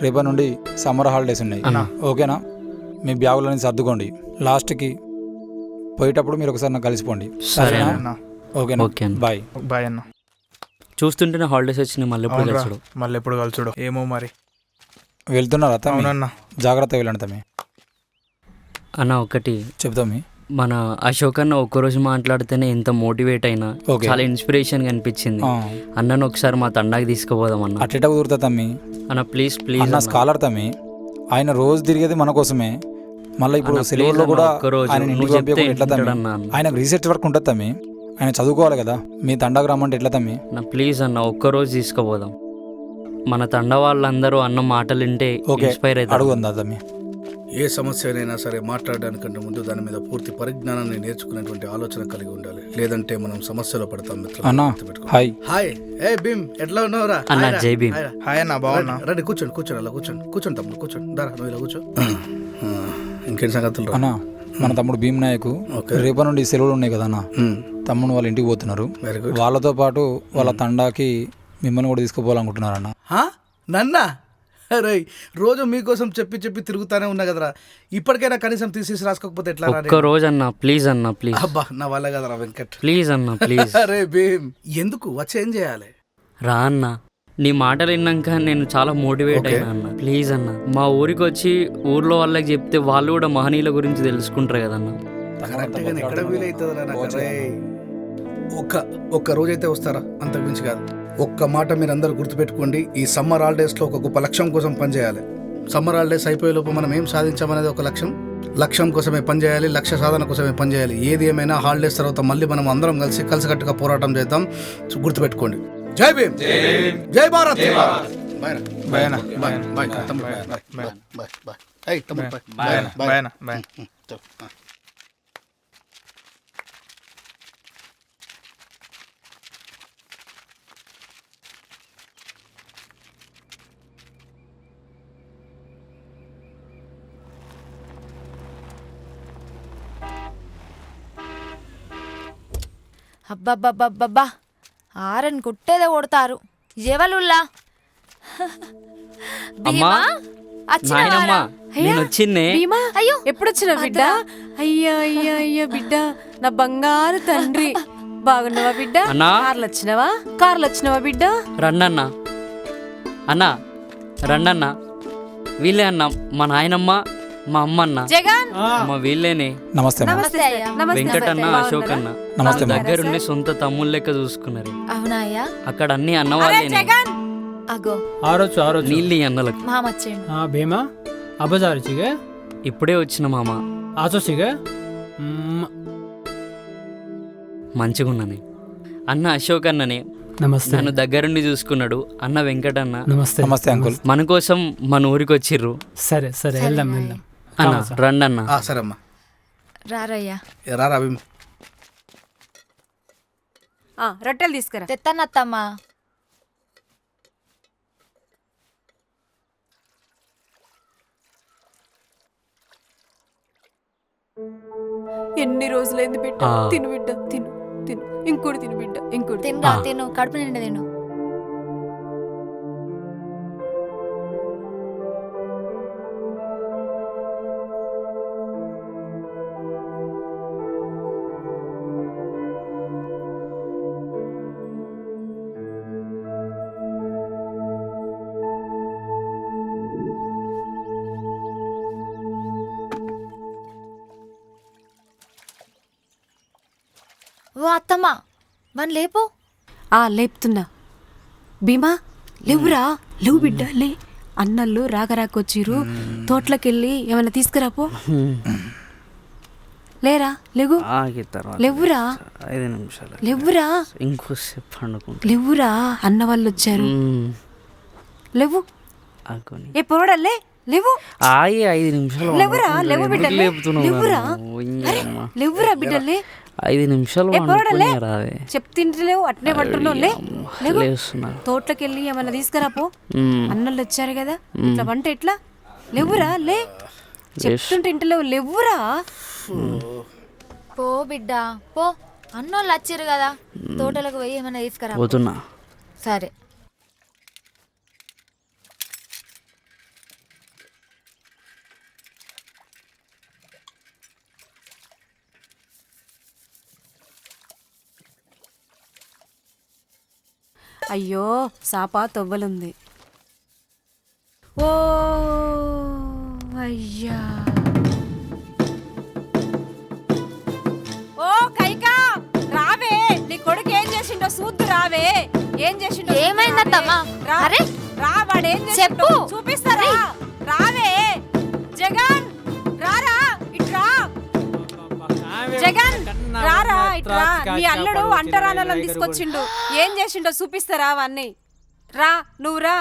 రేపటి నుండి సమ్మర్ హాలిడేస్ ఉన్నాయి, ఓకేనా? మీ బ్యాగులని సర్దుకోండి, లాస్ట్కి పోయేటప్పుడు మీరు ఒకసారి నాకు కలిసిపోండి, సరే అన్న. ఓకేనా? ఓకే అన్న. బాయ్. బాయ్ అన్న. చూస్తుంటేనే హాలిడేస్ వచ్చినాయి, మళ్ళీ ఎప్పుడు అవునురా, కలుసుడు. మళ్ళీ ఎప్పుడు కలుసుడు ఏమో మరి. వెళ్తున్నారా తమ్మి? అవునన్న. జాగ్రత్త వెళ్ళండి తమ్మి. అన్న ఒకటి చెప్తామి, మన అశోక్ అన్న ఒక్కరోజు మాట్లాడితేనే ఎంత మోటివేట్ అయినా, ఓకే. చాలా ఇన్స్పిరేషన్ అనిపించింది. అన్నను ఒకసారి మా తండాకి తీసుకుపోదాం అన్న. అట్లా కుదురుతా తమ్మి? అన్న ప్లీజ్ ప్లీజ్ అన్న స్కాలర్ తమ్మి, ఆయన రోజు తిరిగేది మన కోసమే, మళ్ళీ ఇప్పుడు అన్న, సెలవుల్లో please కూడా అన్న, ఒక్కరోజు ఆయన నువ్వు ఇంటికి చెప్తే పంపించకుండా ఎట్లా తమ్మి? వింటాడన్న అన్న. ఆయనకు రీసెర్చ్ వర్క్ ఉంటుంది తమ్మి, ఆయన చదువుకోవాలి కదా. మీ తండాకు రమ్మంటే ఎట్లా తమ్మి? అన్న ప్లీజ్ అన్న ఒక్కరోజు తీసుకుపోదాం. మన తండ వాళ్ళందరూ అన్న మాటలు వింటే ఓకే, ఇన్స్పైర్ అవుతారు. అడుగుందా తమ్మి? ఏ సమస్యనైనా సరే మాట్లాడడానికంటే ముందు దాని మీద పూర్తి పరిజ్ఞానాన్ని నేర్చుకునేటువంటి ఆలోచన కలిగి ఉండాలి, లేదంటే మనం సమస్యలో పడతాం మిత్రులు. అన్నా హాయ్. హాయ్, ఏ భీమ్, ఎట్లా ఉన్నావురా? అన్న, హాయ్ రా, జై భీమ్. హాయ్ రా. హాయ్ అన్న, బాగున్నా. రండి కూర్చోండి, కూర్చోండి, అలా కూర్చోండి, కూర్చోండి తమ్ముడు, కూర్చోండి, దారా నువ్వు ఇలా కూర్చో. ఇంకేం సంగతులు రా? అన్నా, మన తమ్ముడు భీమ్ నాయకు రేపటి నుండి సెలవులు ఉన్నాయి కదా అన్న, తమ్ముడు వాళ్ళ ఇంటికి పోతున్నారు. Very good. వాళ్ళతో పాటు వాళ్ళ తండాకి మిమ్మల్ని కూడా తీసుకుపోవాలనుకుంటున్నారు అన్న. నన్నా? అరే రోజు మీకోసం చెప్పి చెప్పి తిరుగుతానే ఉన్నా కదరా, ఇప్పటికైనా కనీసం తీసేసి రాసుకోకపోతే ఎట్లా రా? ఒక్క రోజు అన్న ప్లీజ్ అన్న ప్లీజ్. అబ్బా నా వల్ల కదరా వెంకట్. ప్లీజ్ అన్న ప్లీజ్. అరే భీమ్, ఎందుకు వచ్చి ఏం చేయాలి? రా అన్న, నీ మాటలు విన్నాక నేను చాలా మోటివేట్ అయినా అన్న. ప్లీజ్ అన్న, మా ఊరికి వచ్చి ఊర్లో వాళ్ళకి చెప్తే వాళ్ళు కూడా మహనీయుల గురించి తెలుసుకుంటారు కదన్న. కరెక్ట్ గానే ఎక్కడ వీలవుతుందిరా నాకు? అరే ఒక్క రోజైతే వస్తారా, అంతకు మించి కాదు. ఒక్క మాట మీరు అందరూ గుర్తుపెట్టుకోండి, ఈ సమ్మర్ హాలిడేస్లో ఒక గొప్ప లక్ష్యం కోసం పనిచేయాలి. సమ్మర్ హాలిడేస్ అయిపోయేలోపు మనం ఏం సాధించామనేది ఒక లక్ష్యం కోసమే పనిచేయాలి, లక్ష్య సాధన కోసమే పనిచేయాలి. ఏది ఏమైనా హాలిడేస్ తర్వాత మళ్ళీ మనం అందరం కలిసికట్టుగా పోరాటం చేద్దాం, గుర్తుపెట్టుకోండి. జై భీమ్, జై భారత్. బాయ్ బాయ్ అన్న. బాయ్ బాయ్ తమ్ముడు, బాయ్ బాయ్ బాయ్ బాయ్. ఏయ్ తమ్ముడు, బాయ్ బాయ్ అన్న. బాయ్ అన్న. బాయ్. అబ్బబ్బబ్బబ్బబ్బా, ఆరని కుట్టేదే కొడతారు ఎవలుల్లా. అమ్మా, నాయనమ్మా, నేను వచ్చిన్నే. భీమా, అయ్యో ఎప్పుడు వచ్చిన బిడ్డ? అయ్యా అయ్యా అయ్యా బిడ్డ, నా బంగారు తండ్రి, బాగున్నావా బిడ్డ? అన్నా. కార్లు వచ్చినవా బిడ్డ? రండన్నా, అన్నా రండన్న, వీళ్ళే అన్న మా నాయనమ్మ, మా అమ్మ అన్న. జగన్, మా వీళ్ళేనే. నమస్తే అమ్మ. నమస్తే అయ్యా. వెంకటన్న, అశోక్ అన్న నమస్తే అమ్మ. దగ్గరుండి సొంత తమ్ముళ్ళ లెక్క చూసుకున్నారు. అవునా అయ్యా? అక్కడ అన్ని అన్నవాళ్ళేనే. అగో ఆరోచు నీళ్ళు ఈ అన్నలకు. మామ వచ్చేయండి. భీమా అబ్బ జారిచిగా ఇప్పుడే వచ్చిన మామ. ఆచోసిగా మంచిగా ఉన్నాను. అన్న అశోక్ అన్ననే నమస్తే. నన్ను దగ్గరుండి చూసుకున్నాడు. అన్న వెంకటన్న నమస్తే. నమస్తే అంకుల్. మన కోసం మన ఊరికి వచ్చిర్రు. సరే సరే వెళ్దాం వెళ్దాం. అన్న రండి అన్న. సరే అమ్మా రారయ్యా. రారా భీమ్. రొట్టెలు తీసుకురా. తెత్తన్నత్తమ్మా. ఎన్ని రోజులైంది బిడ్డ, తిను బిడ్డ, తిను తిను, ఇంకోటి తిను బిడ్డ, ఇంకోటి తినరా, తిను, కడుపు నిండా తిను. ఓ అత్తమ్మా, వన్ లేపు. లేపుతున్నా. భీమా లేవురా, లేవు బిడ్డ, లే. అన్నళ్ళు రాగరాకొచ్చిరు, తోటలోకెళ్ళి ఏమైనా తీసుకురాపో. లేరా, లేవు. లేవురా, 5 నిమిషాలు. లేవురా, ఇంకోసేపు పండుకుంటా. లేవురా, అన్న వాళ్ళు వచ్చారు. లేవు. ఏ పొరడల్లే, లేవు. 5 నిమిషాలు. లేవురా, లేవు బిడ్డ, లేవురా. లేవురా బిడ్డలే, 5 నిమిషాలు చెప్తింటలేవు, అట్నే పట్టున్నావు. లేవు. తోటలోకి వెళ్ళి ఏమన్నా తీసుకురాపో. అన్నళ్ళు వచ్చారు కదా, ఇట్లా వంట ఎట్లా. లేవురా, లే. చెప్తుంటే ఇంటలేవు, లేవురా. పో బిడ్డ పో, అన్నోళ్ళు వచ్చారు కదా, తోటలకు పోయి ఏమన్నా తీసుకురా. పోతున్నా. సరే. అయ్యో, సాపా తొవ్వలుంది. ఓ అయ్యా. ఓ కైకా, రావే. నీ కొడుకు ఏం చేసిండో చూద్దు, రావే. ఏం చేసిండో. ఏమైందమ్మా? అరే రా, వాడు ఏం చేసిండో చూపిస్తారా. రావే జగన్, రారా ఇట్రా. జగన్ రారా ఇట్రా. నీ అల్లుడు అంటరానోళ్ళని తీసుకొచ్చిండు, ఏం చేసిండో చూపిస్తారా అవన్నీ. రా నువ్వు రా,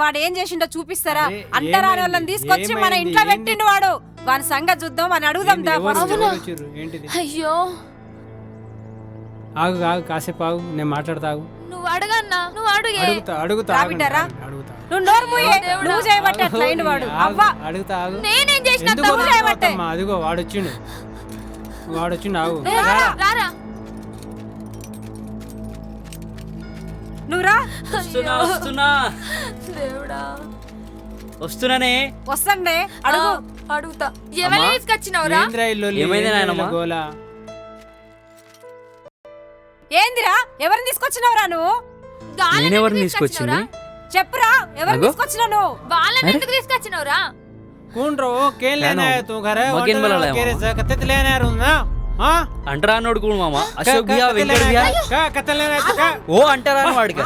వాడు ఏం చేసిండో చూపిస్తారా. అంటరానోళ్ళని తీసుకొచ్చి మన ఇంట్లో పెట్టిండు వాడు. వాని సంగతి చూద్దాం, అని అడుగుదాం. అయ్యో, ఆగు ఆగు, కాసేపు ఆగు, నేను మాట్లాడతాగు. నువ్వు అడగన్నా, నువ్వు అడుగే. అడుగుతా బిడ్డరా, నువ్వు నోరు మూయే. నువ్వు చేయబట్టే అట్లా అయిండు వాడు. అవ్వా, అడుగుతా ఆగు. నేనేం చేసిన? అదిగో వాడొచ్చిండు, ఆగు. నువ్వు రా. వస్తున్నానే. వస్తాండే, అడుగు. అడుగుతా. ఎవరు తీసుకొచ్చినావురా? ఏమైంది నాయనమ్మా? ఏందిరా, ఎవరిని తీసుకొచ్చినావురా నువ్వు? నేనెవరిని తీసుకొచ్చింది? చెప్పురా, ఎవరిని తీసుకొచ్చినావు నువ్వు? వాళ్ళని ఎందుకు తీసుకొచ్చినావురా? అంటరానోడు కూడా మామ. అశోక్ భయ్యా, వెంకట్ భయ్యా. ఓ అంటరాని వాడికి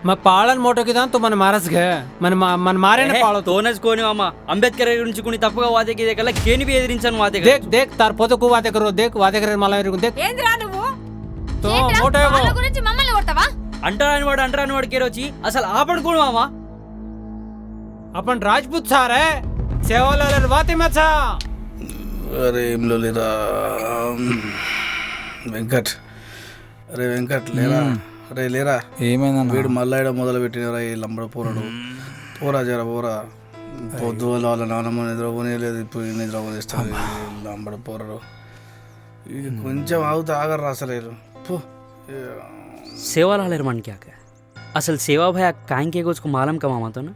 मैं पालन मोटो की तो मन मारस गए मन मारे ने पालो तोनेस कोनी मामा अंबेडकर గురించి కొన్ని తప్పుగా వాదే కిదేకల కేని బి ఎదిరించను వాదే देख देख तार पोतो को वादे करो देख वादे करे मला देख ఏందిరా నువ్వు तो मोटो వాళ్ళ గురించి మమ్మల్ని కొడతావా అంటరాని వాడు కేరొచ్చి అసలు ఆపడు కూడా మామ अपन राजपूत सार है सेवालाल वाते मचा अरे इमलो लेरा వెంకట్ అరే వెంకట్ లేరా అరే లేరా ఏమైందన్న వీడు మళ్ళా మొదలు పెట్టినరా ఈ లంబడ పోరాడు పోరా జర పోరా పొద్దు వాళ్ళ నాన్నమ్మ నిద్రపోనే లేదు ఇప్పుడు నిద్రపోనిస్తాను లంబడ పోరాడు ఇది కొంచెం ఆగుతా ఆగరు అసలు सेवालाल मन क्या क्या असल सेवा भया कांके के उसको मालूम का मामा तो ना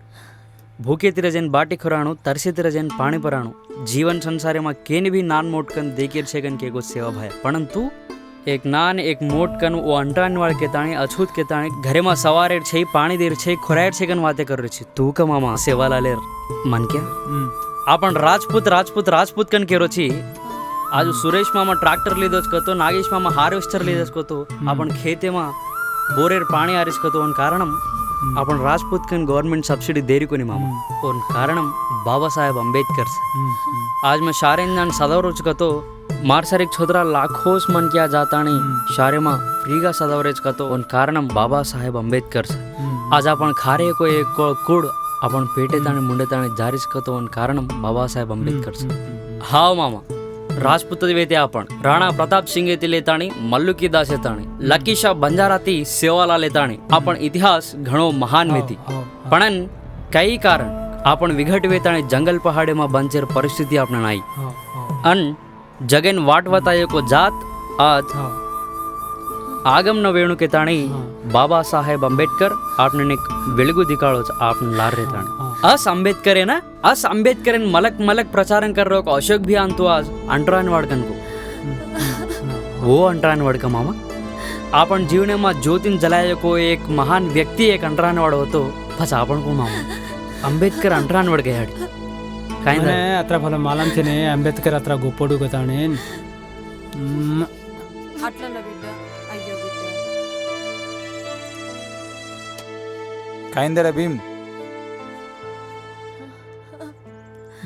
भूखे तिरजन बाटी खुराणु तरसे तिरजन पानी पराणु जीवन संसार में केने भी नान मोटकन देखेर छेगन के को सेवा भया परंतु एक नान एक मोटकन वो अंटरान वाले के ताने अछूत के ताने घरे में सवारेर छे पानी देर छे खुरायर छेगन वाते कर रही तू का मामा सेवालाल मन क्या आपण राजपूत कन के रोची आज सुरेश मामा ट्रॅक्टर लीधोच नागेश मामा हार्वेस्टर लीधोच आपण खेते में बोरेर पाणी आरिस्कतो कारणम आपण राजपूत कन गवर्नमेंट सब्सिडी देरी कोनी मामा और कारणम बाबा साहेब अंबेडकर आज मैं शारेंदान सदवरुचकतो मारसारिक छोदरा लाखों मन किया जाता नहीं शारेमा फ्रीगा सदावरेज का तो उन कारणम बाबासाहेब आंबेडकर आज आपण खारे को एक कूड आपण पेटे ताणे मुंडे ताणे जारीच का तो उन कारणम बाबासाहेब आंबेडकर हाव मामा राजपूत वेते आपण राणा प्रताप सिंह येथील येताणी मल्लुकी दास येताणी लकीशा बंजाराती सेवालाल येताणी आपण इतिहास घणो महान वेती पण काही कारण आपण विघट वेताणी जंगल पहाड़े में बंचेर परिस्थिति आपण आई अन जगन वाटवताये को जात आज आगम न वेणु के ताणी बाबासाहेब आंबेडकर आपने वेलुगु दिखाड़ो आपने लार रेताणी अस आंबेडकर है ना अस आंबेडकर मलक मलक प्रचारण कर रहे हो अशोक भी अंतु आज अंटरान वाड़कन को वो अंटरान वाड़का मामा आपण जीवने में ज्योतिन जलाय को एक महान व्यक्ति एक अंटरान वाड़ होतो बस आपण को मामा अंबेडकर अंटरान वाड़ गया काय अत्र फल मालांचेने अंबेडकर अत्र गोप्पोडु गताणे అట్లా బిడ్డ అయ్యో బిడ్డ కాయిందరా భీమ్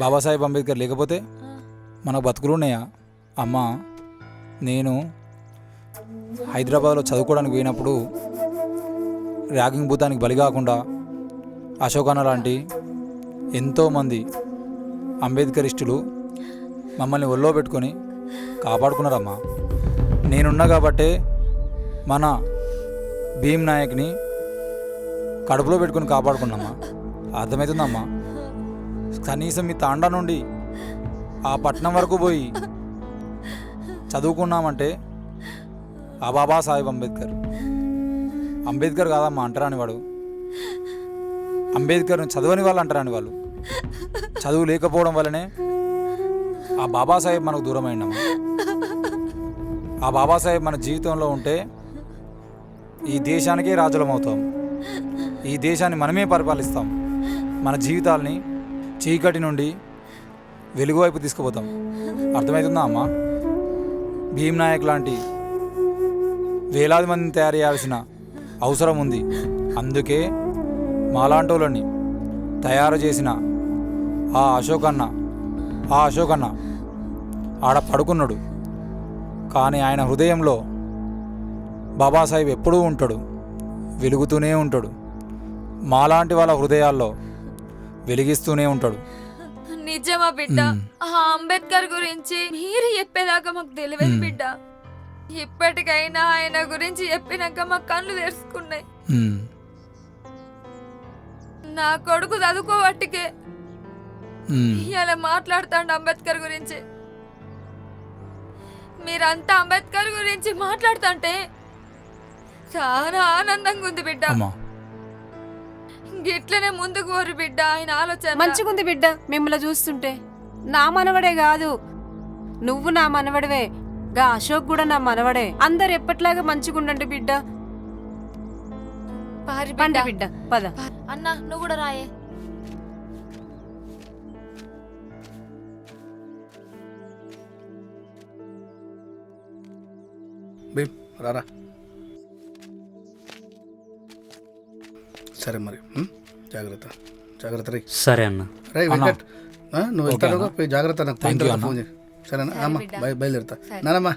బాబాసాహెబ్ అంబేద్కర్ లేకపోతే మనకు బతుకులు ఉన్నాయా అమ్మ నేను హైదరాబాద్లో చదువుకోవడానికి పోయినప్పుడు ర్యాగింగ్ భూతానికి బలి కాకుండా అశోకన్న లాంటి ఎంతోమంది అంబేద్కరిస్టులు మమ్మల్ని ఒళ్ళో పెట్టుకొని కాపాడుకున్నారమ్మా నేనున్నా కాబట్టే మన భీమ్ నాయక్ని కడుపులో పెట్టుకొని కాపాడుకున్నామ్మా అర్థమవుతుందమ్మా కనీసం మీ తాండా నుండి ఆ పట్నం వరకు పోయి చదువుకున్నామంటే ఆ బాబాసాహెబ్ అంబేద్కర్ కాదమ్మా అంటరాని వాడు అంబేద్కర్ని చదవని వాళ్ళు అంటరాని వాళ్ళు చదువు లేకపోవడం వల్లనే ఆ బాబాసాహెబ్ మనకు దూరమైందమ్మా ఆ బాబాసాహెబ్ మన జీవితంలో ఉంటే ఈ దేశానికే రాజులమవుతాం ఈ దేశాన్ని మనమే పరిపాలిస్తాం మన జీవితాల్ని చీకటి నుండి వెలుగు వైపు తీసుకుపోతాం అర్థమవుతుందా అమ్మా భీమ్ నాయక్ లాంటి వేలాది మందిని తయారు చేయాల్సిన అవసరం ఉంది అందుకే మాలాంటోళ్ళని తయారు చేసిన ఆ అశోకన్న ఆడ పడుకున్నాడు కానీ ఆయన హృదయంలో బాబాసాహెబ్ ఎప్పుడూ ఉంటాడు వెలుగుతూనే ఉంటాడు మాలాంటి వాళ్ళ హృదయాల్లో వెలిగిస్తూనే ఉంటాడు నిజమా బిడ్డ ఆ అంబేద్కర్ గురించి మీరు చెప్పేదాకా మాకు తెలియదు బిడ్డ ఇప్పటికైనా ఆయన గురించి చెప్పినాక మా కళ్ళు తెరుచుకున్నాయి నా కొడుకు చదువుకోబట్టికే ఇలా మాట్లాడుతాండు అంబేద్కర్ గురించి మీరంతా అంబేద్కర్ గురించి మాట్లాడుతుంటే చాలా ఆనందంగా ఉంది బిడ్డ గిట్లనే ముందుకు పోరు బిడ్డ ఆయన ఆలోచన మంచిగుంది బిడ్డ మిమ్మల్ని చూస్తుంటే నా మనవడే కాదు నువ్వు నా మనవడివే గా అశోక్ కూడా నా మనవడే అందరు ఎప్పట్లాగా మంచిగుండండి బిడ్డ పండి బిడ్డ పద అన్న నువ్వు కూడా రాయే భీమ్ రారా సరే మరి జాగ్రత్త రే సరే అన్న రే వెంకట్ నువ్వు వెళ్తానుగా పోయి జాగ్రత్త నాకు ఫోన్ చేయి సరేనా అమ్మా బయలుదేరుతా నానమ్మా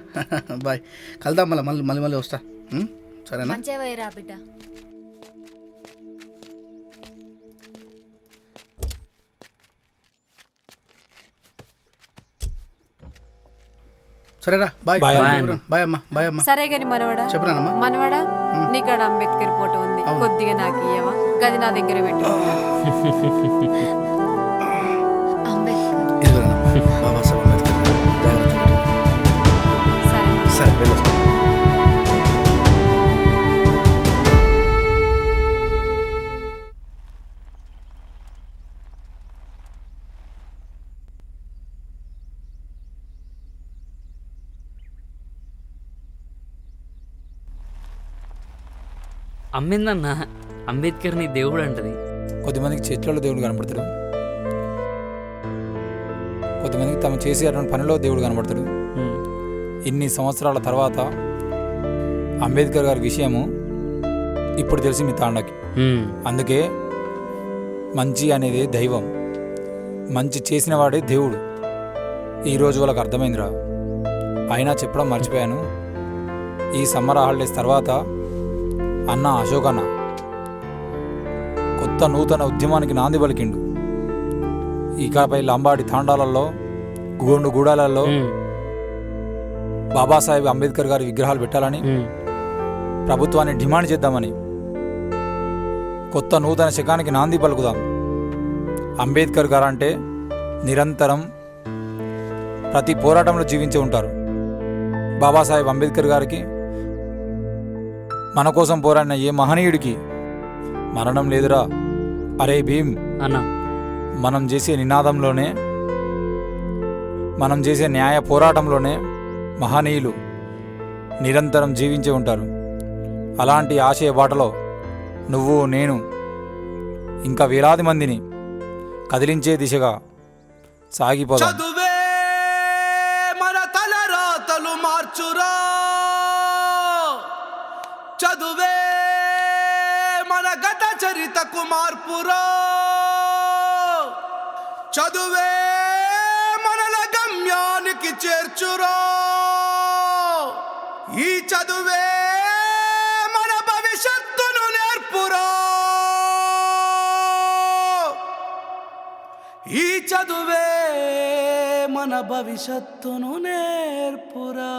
బాయ్ కలుద్దాం మళ్ళీ వస్తా సరేనా మంచిగా పోయిరా బిడ్డ సరేరా బాయ్ బాయ్ అమ్మా బాయ్ అమ్మా సరే గాని మనవడా చెప్పరానమ్మా మనవడా నీకాడ అంబేద్కర్ ఫోటో ఉంది కొద్దిగా నాకు ఇయ్యవా గది నా దగ్గర పెట్టు బాబాసాహెబ్ అంబేద్కర్ సరే వెళ్ళొస్తా అమ్మిందన్న అంబేద్కర్ని దేవుడు అంటది కొద్దిమందికి చెట్లలో దేవుడు కనబడతాడు కొద్దిమందికి తమ చేసే అటువంటి పనిలో దేవుడు కనబడతాడు ఇన్ని సంవత్సరాల తర్వాత అంబేద్కర్ గారి విషయము ఇప్పుడు తెలిసి మీ తాండకి అందుకే మంచి అనేది దైవం మంచి చేసిన వాడే దేవుడు ఈరోజు వాళ్ళకి అర్థమైందిరా అయినా చెప్పడం మర్చిపోయాను. ఈ సమ్మర్ హాలిడేస్ తర్వాత అన్న అశోక్ అన్న కొత్త నూతన ఉద్యమానికి నాంది పలికిండు. ఇకపై లంబాడి తాండాలలో గోండు గూడాలలో బాబాసాహెబ్ అంబేద్కర్ గారి విగ్రహాలు పెట్టాలని ప్రభుత్వాన్ని డిమాండ్ చేద్దామని, కొత్త నూతన శకానికి నాంది పలుకుదాం. అంబేద్కర్ గారు అంటే నిరంతరం ప్రతి పోరాటంలో జీవించి ఉంటారు. బాబాసాహెబ్ అంబేద్కర్ గారికి, మన కోసం పోరాడిన ఏ మహనీయుడికి మరణం లేదురా. అరే భీమ్ అన్న, మనం చేసే నినాదంలోనే, మనం చేసే న్యాయ పోరాటంలోనే మహనీయులు నిరంతరం జీవించి ఉంటారు. అలాంటి ఆశయ బాటలో నువ్వు, నేను, ఇంకా వేలాది మందిని కదిలించే దిశగా సాగిపోదాం. చదువే మన తలరాతలు మార్చురా, చదువే మన గత చరితకు మార్పురా, చదువే మనల గమ్యానికి చేర్చురా, ఈ చదువే మన భవిష్యత్తును నేర్పురా, ఈ చదువే మన భవిష్యత్తును నేర్పురా.